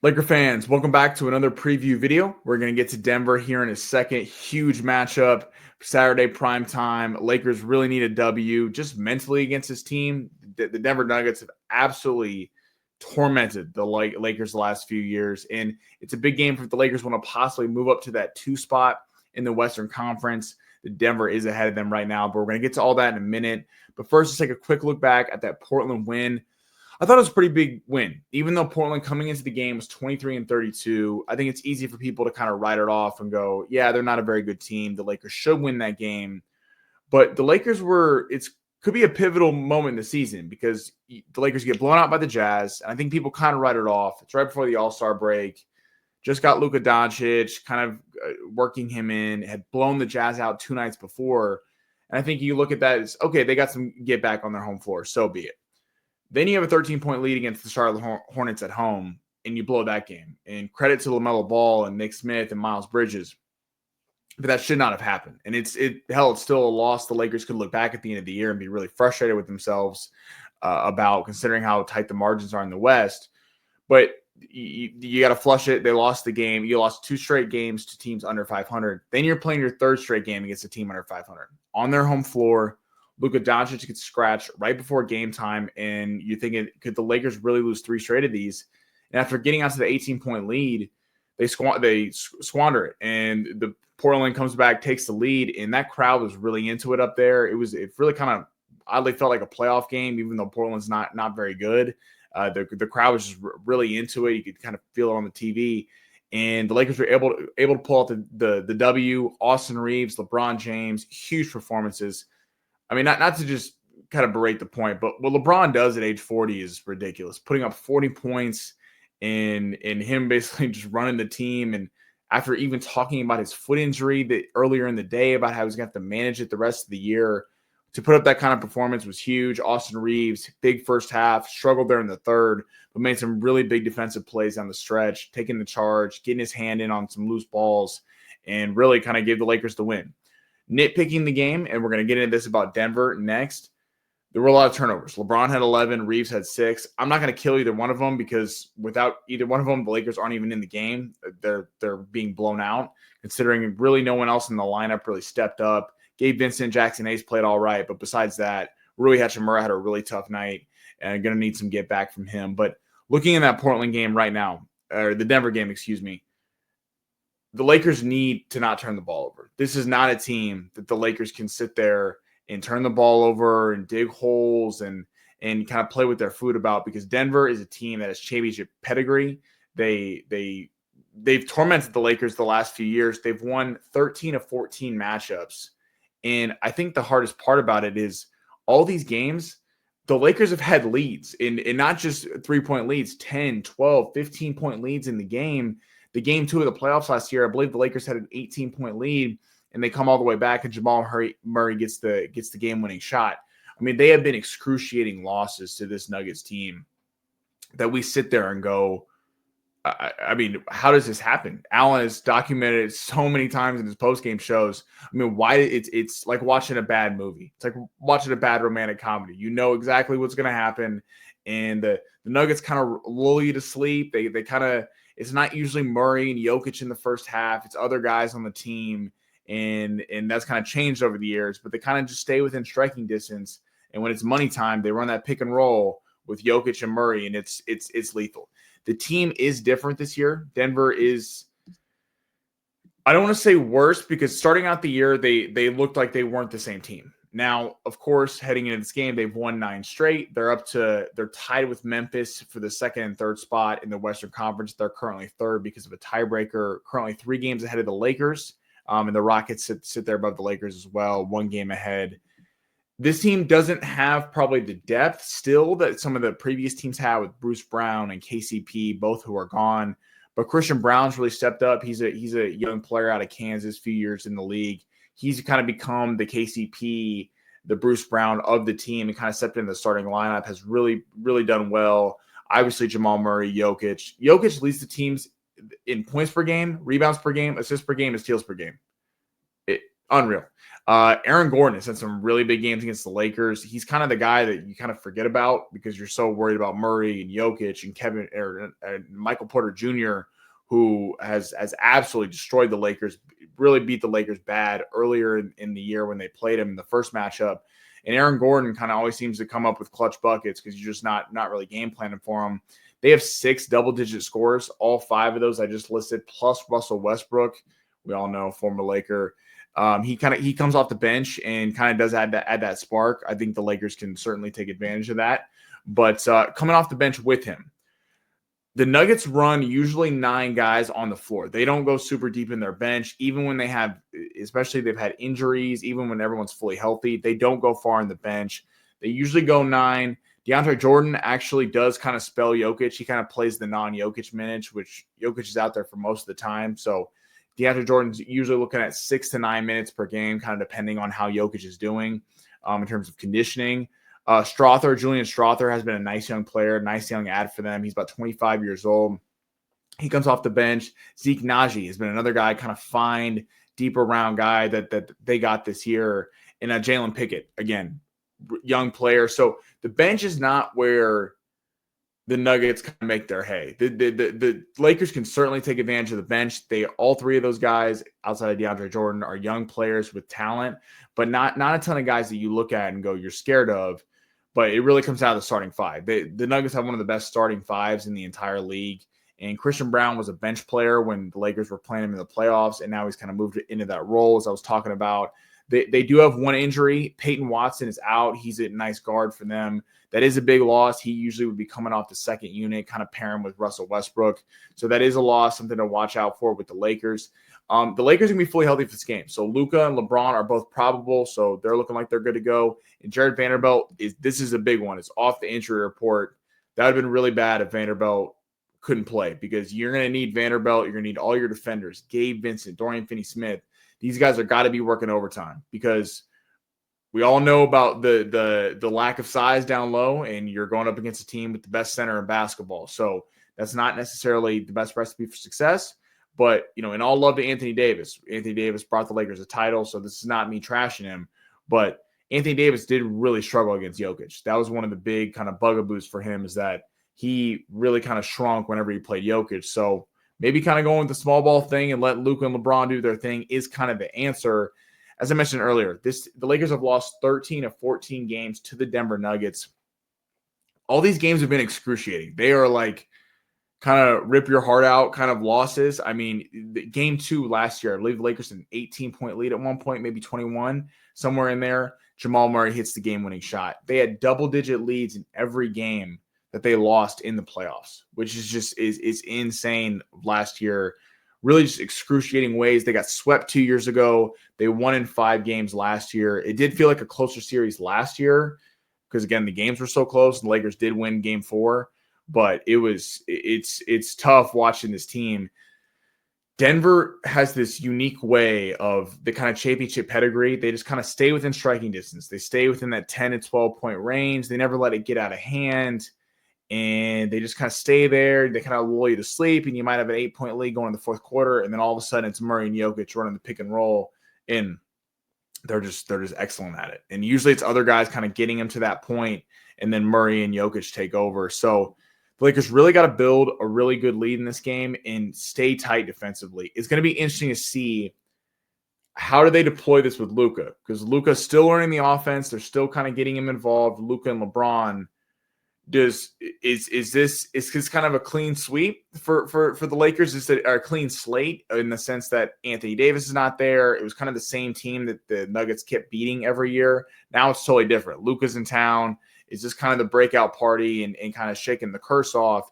Laker fans, welcome back to another preview video. We're going to get to Denver here in a second. Huge matchup, Saturday prime time. Lakers really need a W just mentally against this team. The Denver Nuggets have absolutely tormented the Lakers the last few years, and it's a big game for the Lakers want to possibly move up to that 2 spot in the Western Conference. The Denver is ahead of them right now, but we're going to get to all that in a minute. But first, let's take a quick look back at that Portland win. I thought it was a pretty big win. Even though Portland coming into the game was 23-32, I think it's easy for people to kind of write it off and go, yeah, they're not a very good team. The Lakers should win that game. But the Lakers could be a pivotal moment in the season because the Lakers get blown out by the Jazz. And I think people kind of write it off. It's right before the All-Star break. Just got Luka Doncic, kind of working him in, had blown the Jazz out 2 nights before. And I think you look at that as, okay, they got some get back on their home floor. So be it. Then you have a 13-point lead against the Charlotte Hornets at home, and you blow that game. And credit to LaMelo Ball and Nick Smith and Miles Bridges. But that should not have happened. And it's still a loss. The Lakers could look back at the end of the year and be really frustrated with themselves about considering how tight the margins are in the West. But you got to flush it. They lost the game. You lost 2 straight games to teams under 500. Then you're playing your 3rd straight game against a team under 500 on their home floor. Luka Doncic gets scratched right before game time, and you're thinking, could the Lakers really lose 3 straight of these? And after getting out to the 18-point lead, they squander it, and the Portland comes back, takes the lead, and that crowd was really into it up there. It really kind of oddly felt like a playoff game, even though Portland's not very good. The crowd was just really into it. You could kind of feel it on the TV. And the Lakers were able to pull out the W. Austin Reeves, LeBron James, huge performances. I mean, not to just kind of berate the point, but what LeBron does at age 40 is ridiculous. Putting up 40 points and him basically just running the team. And after even talking about his foot injury that earlier in the day about how he's going to have to manage it the rest of the year, to put up that kind of performance was huge. Austin Reeves, big first half, struggled there in the third, but made some really big defensive plays on the stretch, taking the charge, getting his hand in on some loose balls, and really kind of gave the Lakers the win. Nitpicking the game, and we're going to get into this about Denver next, there were a lot of turnovers. LeBron had 11, Reeves had 6. I'm not going to kill either one of them because without either one of them, the Lakers aren't even in the game. They're being blown out, considering really no one else in the lineup really stepped up. Gabe Vincent, Jackson Hayes played all right, but besides that, Rui Hachimura had a really tough night and going to need some get back from him. But looking in that Portland game right now, or the Denver game, excuse me, the Lakers need to not turn the ball over. This is not a team that the Lakers can sit there and turn the ball over and dig holes and kind of play with their food about, because Denver is a team that has championship pedigree. They've tormented the Lakers the last few years. They've won 13 of 14 matchups. And I think the hardest part about it is all these games, the Lakers have had leads, and not just 3-point leads, 10, 12, 15-point leads in the game. The game 2 of the playoffs last year, I believe the Lakers had an 18-point lead, and they come all the way back, and Jamal Murray gets the game-winning shot. I mean, they have been excruciating losses to this Nuggets team that we sit there and go, I mean, how does this happen? Allen has documented it so many times in his post-game shows. I mean, why it's like watching a bad movie. It's like watching a bad romantic comedy. You know exactly what's going to happen, and the Nuggets kind of lull you to sleep. They kind of, it's not usually Murray and Jokic in the first half. It's other guys on the team, and that's kind of changed over the years. But they kind of just stay within striking distance. And when it's money time, they run that pick and roll with Jokic and Murray, and it's lethal. The team is different this year. Denver is, I don't want to say worse, because starting out the year, they looked like they weren't the same team. Now, of course, heading into this game, they've won 9 straight. They're tied with Memphis for the 2nd and 3rd spot in the Western Conference. They're currently 3rd because of a tiebreaker, currently 3 games ahead of the Lakers. And the Rockets sit there above the Lakers as well, 1 game ahead. This team doesn't have probably the depth still that some of the previous teams had with Bruce Brown and KCP, both who are gone. But Christian Brown's really stepped up. He's a young player out of Kansas, few years in the league. He's kind of become the KCP, the Bruce Brown of the team, and kind of stepped into the starting lineup, has really, really done well. Obviously, Jamal Murray, Jokic. Jokic leads the teams in points per game, rebounds per game, assists per game, and steals per game. Unreal. Aaron Gordon has had some really big games against the Lakers. He's kind of the guy that you kind of forget about because you're so worried about Murray and Jokic and Michael Porter Jr., who has absolutely destroyed the Lakers, really beat the Lakers bad earlier in the year when they played him in the first matchup. And Aaron Gordon kind of always seems to come up with clutch buckets because you're just not really game planning for him. They have 6 double-digit scores, all 5 of those I just listed, plus Russell Westbrook. We all know, former Laker. He comes off the bench and kind of does add that spark. I think the Lakers can certainly take advantage of that. But coming off the bench with him, the Nuggets run usually 9 guys on the floor. They don't go super deep in their bench, even when they have, especially they've had injuries, even when everyone's fully healthy, they don't go far in the bench. They usually go 9. DeAndre Jordan actually does kind of spell Jokic. He kind of plays the non-Jokic minutes, which Jokic is out there for most of the time. So DeAndre Jordan's usually looking at 6 to 9 minutes per game, kind of depending on how Jokic is doing in terms of conditioning. Julian Strother has been a nice young player, nice young ad for them. He's about 25 years old. He comes off the bench. Zeke Naji has been another guy, kind of fine, deeper round guy that they got this year. And Jalen Pickett, again, young player. So the bench is not where the Nuggets kind of make their hay. The Lakers can certainly take advantage of the bench. All 3 of those guys outside of DeAndre Jordan are young players with talent, but not a ton of guys that you look at and go, you're scared of. But it really comes out of the starting 5. The Nuggets have one of the best starting 5s in the entire league. And Christian Brown was a bench player when the Lakers were playing him in the playoffs, and now he's kind of moved into that role, as I was talking about. They do have one injury. Peyton Watson is out. He's a nice guard for them. That is a big loss. He usually would be coming off the second unit, kind of pairing with Russell Westbrook. So that is a loss, something to watch out for with the Lakers. The Lakers are going to be fully healthy for this game. So Luka and LeBron are both probable, so they're looking like they're good to go. And Jared Vanderbilt, this is a big one. It's off the injury report. That would have been really bad if Vanderbilt couldn't play because you're going to need Vanderbilt. You're going to need all your defenders, Gabe Vincent, Dorian Finney-Smith. These guys are got to be working overtime because we all know about the lack of size down low, and you're going up against a team with the best center in basketball. So that's not necessarily the best recipe for success. But, in all love to Anthony Davis. Anthony Davis brought the Lakers a title, so this is not me trashing him. But Anthony Davis did really struggle against Jokic. That was one of the big kind of bugaboos for him, is that he really kind of shrunk whenever he played Jokic. So maybe kind of going with the small ball thing and let Luka and LeBron do their thing is kind of the answer. As I mentioned earlier, the Lakers have lost 13 of 14 games to the Denver Nuggets. All these games have been excruciating. They are like kind of rip your heart out kind of losses. I mean, game 2 last year, I believe the Lakers had an 18-point lead at one point, maybe 21, somewhere in there. Jamal Murray hits the game-winning shot. They had double-digit leads in every game that they lost in the playoffs, which is just is insane last year. Really just excruciating ways. They got swept 2 years ago. They won in 5 games last year. It did feel like a closer series last year because, again, the games were so close. And the Lakers did win game 4. But it's tough watching this team. Denver has this unique way of the kind of championship pedigree. They just kind of stay within striking distance. They stay within that 10 to 12-point range. They never let it get out of hand. And they just kind of stay there. They kind of lull you to sleep, and you might have an 8-point lead going in the fourth quarter, and then all of a sudden it's Murray and Jokic running the pick and roll, and they're just excellent at it. And usually it's other guys kind of getting them to that point, and then Murray and Jokic take over. So the Lakers really got to build a really good lead in this game and stay tight defensively. It's going to be interesting to see how do they deploy this with Luka, because Luka's still learning the offense. They're still kind of getting him involved. Luka and LeBron. Is this kind of a clean sweep for the Lakers? Is it a clean slate in the sense that Anthony Davis is not there? It was kind of the same team that the Nuggets kept beating every year. Now it's totally different. Luka's in town. Is this kind of the breakout party and kind of shaking the curse off?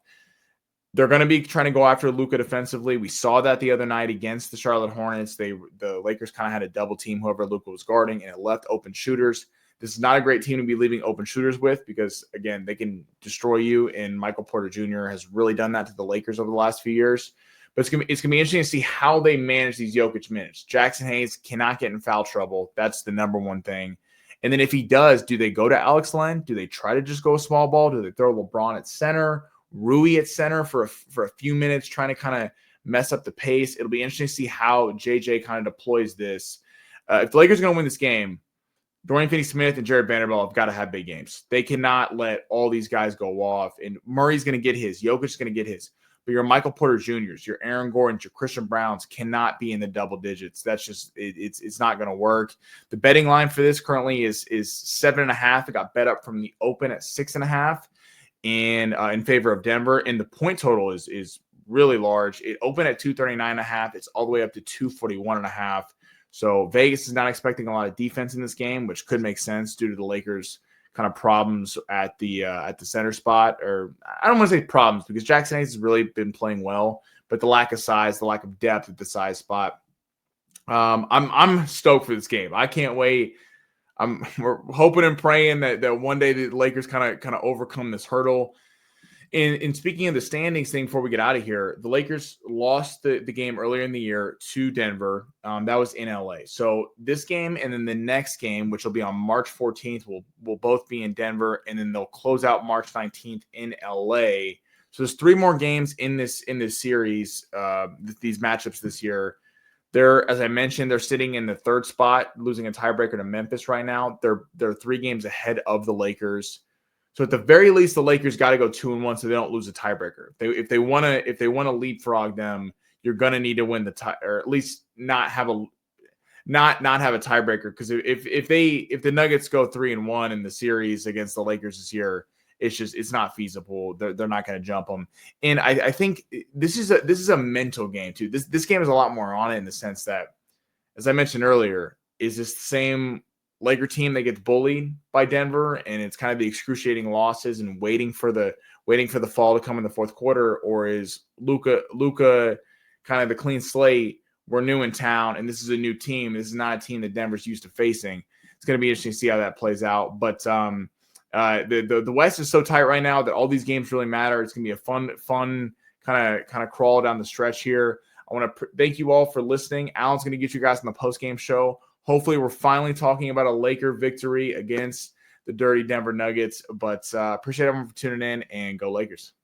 They're going to be trying to go after Luka defensively. We saw that the other night against the Charlotte Hornets. The Lakers kind of had a double team whoever Luka was guarding, and it left open shooters. This is not a great team to be leaving open shooters with because, again, they can destroy you, and Michael Porter Jr. has really done that to the Lakers over the last few years. But it's gonna be interesting to see how they manage these Jokic minutes. Jackson Hayes cannot get in foul trouble. That's the number one thing. And then if he does, do they go to Alex Len? Do they try to just go small ball? Do they throw LeBron at center, Rui at center for a few minutes, trying to kind of mess up the pace? It'll be interesting to see how JJ kind of deploys this. if the Lakers are going to win this game, Dorian Finney-Smith and Jared Vanderbilt have got to have big games. They cannot let all these guys go off. And Murray's going to get his. Jokic's going to get his. But your Michael Porter Jr.'s, your Aaron Gordons, your Christian Browns cannot be in the double digits. That's just it's not going to work. The betting line for this currently is 7.5. It got bet up from the open at 6.5 and in favor of Denver. And the point total is really large. It opened at 239.5. It's all the way up to 241.5. So Vegas is not expecting a lot of defense in this game, which could make sense due to the Lakers' kind of problems at the center spot. Or I don't want to say problems because Jackson Hayes has really been playing well, but the lack of size, the lack of depth at the size spot. I'm stoked for this game. I can't wait. We're hoping and praying that one day the Lakers kind of overcome this hurdle. And speaking of the standings thing, before we get out of here, the Lakers lost the game earlier in the year to Denver. That was in LA. So this game and then the next game, which will be on March 14th, will both be in Denver, and then they'll close out March 19th in LA. So there's 3 more games in this series, these matchups this year. They're, as I mentioned, they're sitting in the 3rd spot, losing a tiebreaker to Memphis right now. They're 3 games ahead of the Lakers. So at the very least, the Lakers got to go 2-1 so they don't lose a tiebreaker. If they want to leapfrog them, you're going to need to win the tie, or at least not have a tiebreaker. Because if the Nuggets go 3-1 in the series against the Lakers this year, it's not feasible. They're not going to jump them. And I think this is a mental game too. This game is a lot more on it in the sense that, as I mentioned earlier, is this the same Laker team that gets bullied by Denver, and it's kind of the excruciating losses and waiting for the fall to come in the 4th quarter, or is Luka kind of the clean slate? We're new in town, and this is a new team. This is not a team that Denver's used to facing. It's going to be interesting to see how that plays out. But the West is so tight right now that all these games really matter. It's going to be a fun kind of crawl down the stretch here. I want to thank you all for listening. Alan's going to get you guys on the post-game show. Hopefully, we're finally talking about a Laker victory against the dirty Denver Nuggets. But appreciate everyone for tuning in, and go Lakers.